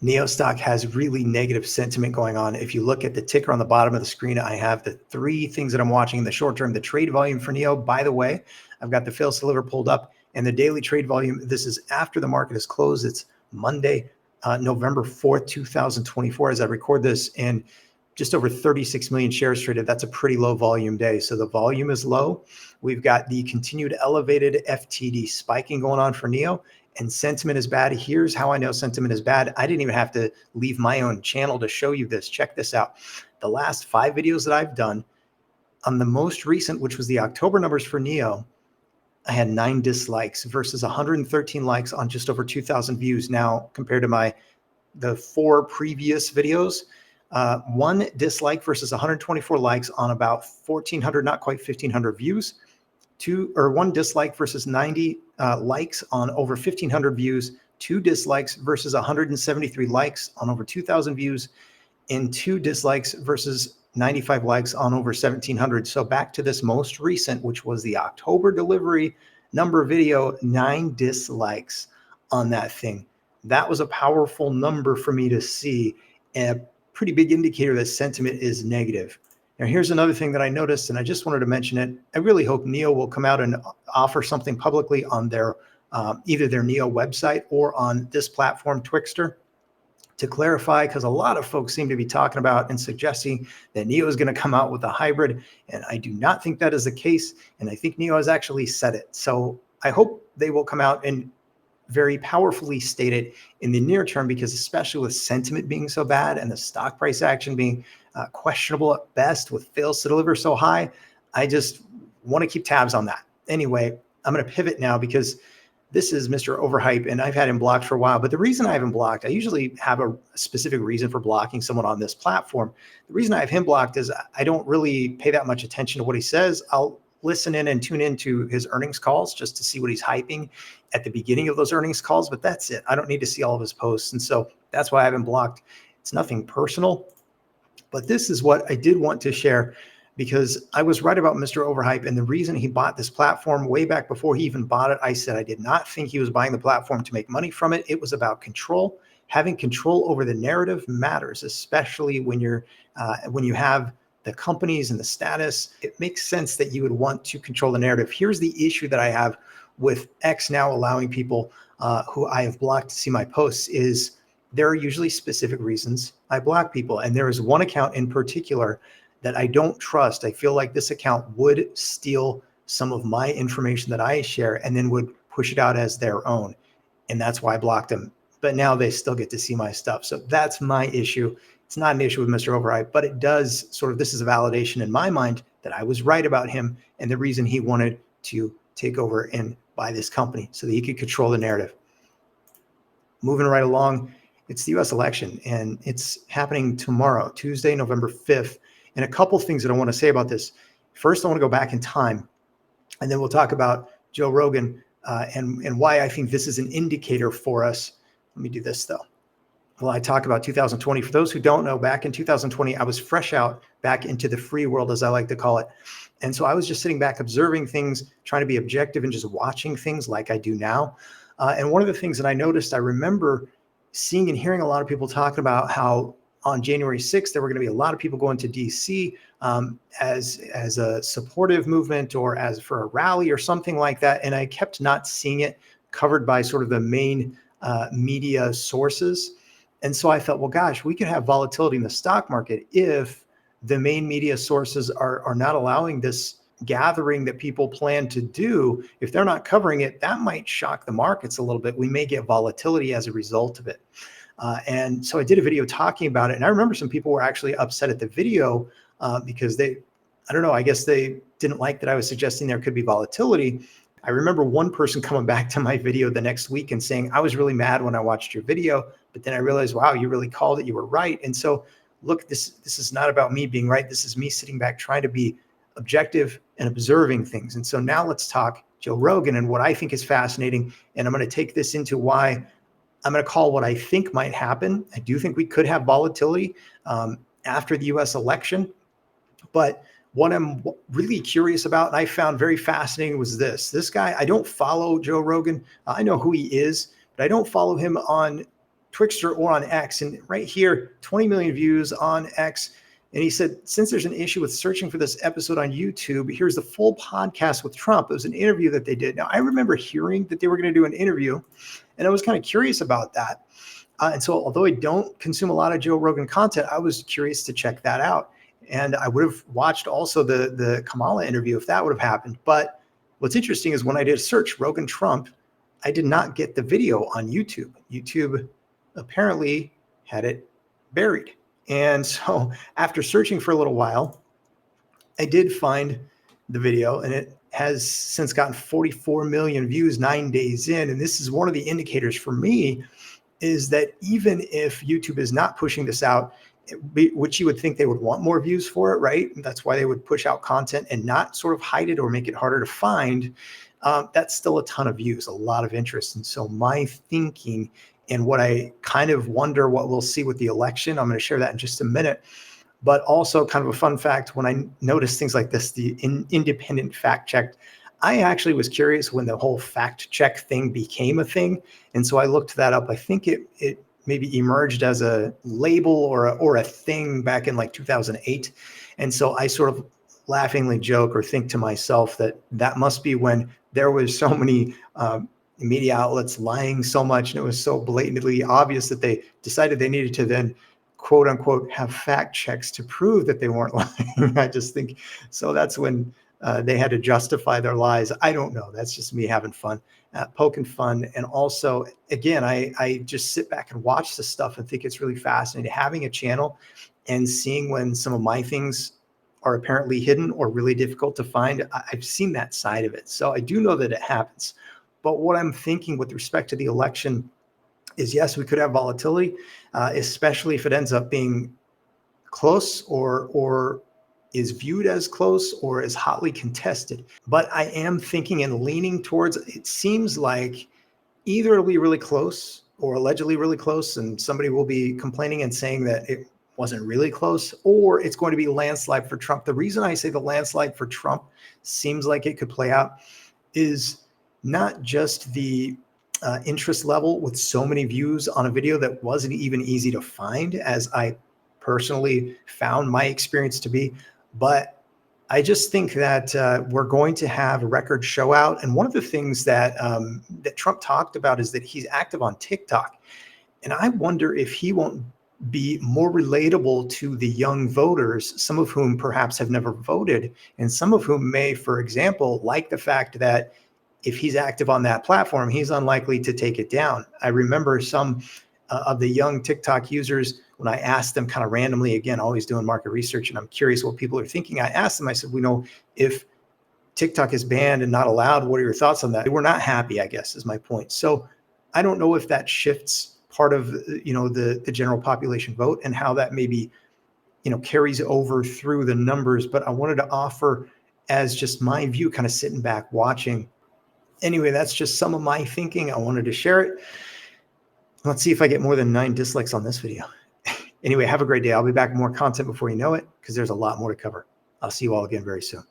NIO stock has really negative sentiment going on. If you look at the ticker on the bottom of the screen, I have the three things that I'm watching in the short term. The trade volume for NIO, by the way, I've got the fails to deliver pulled up, and the daily trade volume. This is after the market is closed. It's Monday, November 4th, 2024, as I record this, and just over 36 million shares traded. That's a pretty low volume day. So the volume is low. We've got the continued elevated FTD spiking going on for NIO, and sentiment is bad. Here's how I know sentiment is bad. I didn't even have to leave my own channel to show you this. Check this out. The last 5 videos that I've done, on the most recent, which was the October numbers for NIO, I had 9 dislikes versus 113 likes on just over 2,000 views. Now, compared to the 4 previous videos, 1 dislike versus 124 likes on about 1,400, not quite 1,500 views. 1 dislike versus 90 likes on over 1,500 views. 2 dislikes versus 173 likes on over 2,000 views, and 2 dislikes versus 95 likes on over 1,700. So back to this most recent, which was the October delivery number video, 9 dislikes on that thing. That was a powerful number for me to see, and a pretty big indicator that sentiment is negative. Now, here's another thing that I noticed, and I just wanted to mention it. I really hope NIO will come out and offer something publicly on their either their NIO website or on this platform, Twixter, to clarify, because a lot of folks seem to be talking about and suggesting that NIO is going to come out with a hybrid, and I do not think that is the case, and I think NIO has actually said it. So I hope they will come out and very powerfully state it in the near term, because especially with sentiment being so bad and the stock price action being questionable at best, with fails to deliver so high, I just want to keep tabs on that. Anyway, I'm going to pivot now because this is Mr. Overhype, and I've had him blocked for a while. But the reason I have him blocked, I usually have a specific reason for blocking someone on this platform. The reason I have him blocked is I don't really pay that much attention to what he says. I'll listen in and tune into his earnings calls just to see what he's hyping at the beginning of those earnings calls, but that's it. I don't need to see all of his posts. And so that's why I haven't blocked. It's nothing personal, but this is what I did want to share, because I was right about Mr. Overhype, and the reason he bought this platform way back before he even bought it, I said I did not think he was buying the platform to make money from it. It was about control. Having control over the narrative matters, especially when you have the companies and the status. It makes sense that you would want to control the narrative. Here's the issue that I have with X now allowing people who I have blocked to see my posts is there are usually specific reasons I block people. And there is one account in particular that I don't trust. I feel like this account would steal some of my information that I share and then would push it out as their own. And that's why I blocked them. But now they still get to see my stuff. So that's my issue. It's not an issue with Mr. Overhype, but it does sort of, this is a validation in my mind that I was right about him and the reason he wanted to take over and buy this company so that he could control the narrative. Moving right along, it's the US election, and it's happening tomorrow, Tuesday, November 5th. And a couple things that I want to say about this. First, I want to go back in time, and then we'll talk about Joe Rogan and why I think this is an indicator for us. Let me do this, though. Well, I talk about 2020. For those who don't know, back in 2020, I was fresh out back into the free world, as I like to call it. And so I was just sitting back, observing things, trying to be objective and just watching things like I do now. And one of the things that I noticed, I remember seeing and hearing a lot of people talking about how on January 6th, there were going to be a lot of people going to DC as a supportive movement or as for a rally or something like that. And I kept not seeing it covered by sort of the main media sources. And so I thought, well, gosh, we could have volatility in the stock market if the main media sources are not allowing this gathering that people plan to do. If they're not covering it, that might shock the markets a little bit. We may get volatility as a result of it. And so I did a video talking about it. And I remember some people were actually upset at the video because I don't know, I guess they didn't like that I was suggesting there could be volatility. I remember one person coming back to my video the next week and saying, I was really mad when I watched your video, but then I realized, wow, you really called it. You were right. And so look, this is not about me being right. This is me sitting back trying to be objective and observing things. And so now let's talk Joe Rogan and what I think is fascinating. And I'm going to take this into why I'm going to call what I think might happen. I do think we could have volatility after the US election. But what I'm really curious about, and I found very fascinating, was this guy. I don't follow Joe Rogan. I know who he is, but I don't follow him on Twixter or on X. And right here, 20 million views on X. And he said, since there's an issue with searching for this episode on YouTube, here's the full podcast with Trump. It was an interview that they did. Now, I remember hearing that they were going to do an interview, and I was kind of curious about that. And so although I don't consume a lot of Joe Rogan content, I was curious to check that out. And I would have watched also the Kamala interview if that would have happened. But what's interesting is when I did a search, Rogan Trump, I did not get the video on YouTube. YouTube apparently had it buried. And so after searching for a little while, I did find the video, and it has since gotten 44 million views 9 days in. And this is one of the indicators for me is that even if YouTube is not pushing this out, which you would think they would want more views for it, right? That's why they would push out content and not sort of hide it or make it harder to find. That's still a ton of views, a lot of interest. And so my thinking and what I kind of wonder what we'll see with the election, I'm going to share that in just a minute. But also kind of a fun fact, when I noticed things like this, the independent fact check, I actually was curious when the whole fact check thing became a thing. And so I looked that up. I think it maybe emerged as a label or a thing back in like 2008. And so I sort of laughingly joke or think to myself that must be when there was so many media outlets lying so much, and it was so blatantly obvious that they decided they needed to then quote unquote have fact checks to prove that they weren't lying. I just think so. That's when they had to justify their lies. I don't know. That's just me having fun, poking fun. And also, again, I just sit back and watch this stuff and think it's really fascinating. Having a channel and seeing when some of my things are apparently hidden or really difficult to find, I've seen that side of it. So I do know that it happens. But what I'm thinking with respect to the election is, yes, we could have volatility, especially if it ends up being close or is viewed as close or is hotly contested. But I am thinking and leaning towards, it seems like either it'll be really close or allegedly really close, and somebody will be complaining and saying that it wasn't really close, or it's going to be landslide for Trump. The reason I say the landslide for Trump seems like it could play out is not just the interest level with so many views on a video that wasn't even easy to find, as I personally found my experience to be, but I just think that we're going to have a record show out. And one of the things that that Trump talked about is that he's active on TikTok. And I wonder if he won't be more relatable to the young voters, some of whom perhaps have never voted, and some of whom may, for example, like the fact that if he's active on that platform, he's unlikely to take it down. I remember some of the young TikTok users, when I asked them kind of randomly, again, always doing market research, and I'm curious what people are thinking. I asked them, I said, if TikTok is banned and not allowed, what are your thoughts on that? They were not happy, I guess, is my point. So I don't know if that shifts part of, the general population vote and how that maybe, carries over through the numbers. But I wanted to offer as just my view, kind of sitting back, watching. Anyway, that's just some of my thinking. I wanted to share it. Let's see if I get more than 9 dislikes on this video. Anyway, have a great day. I'll be back with more content before you know it, because there's a lot more to cover. I'll see you all again very soon.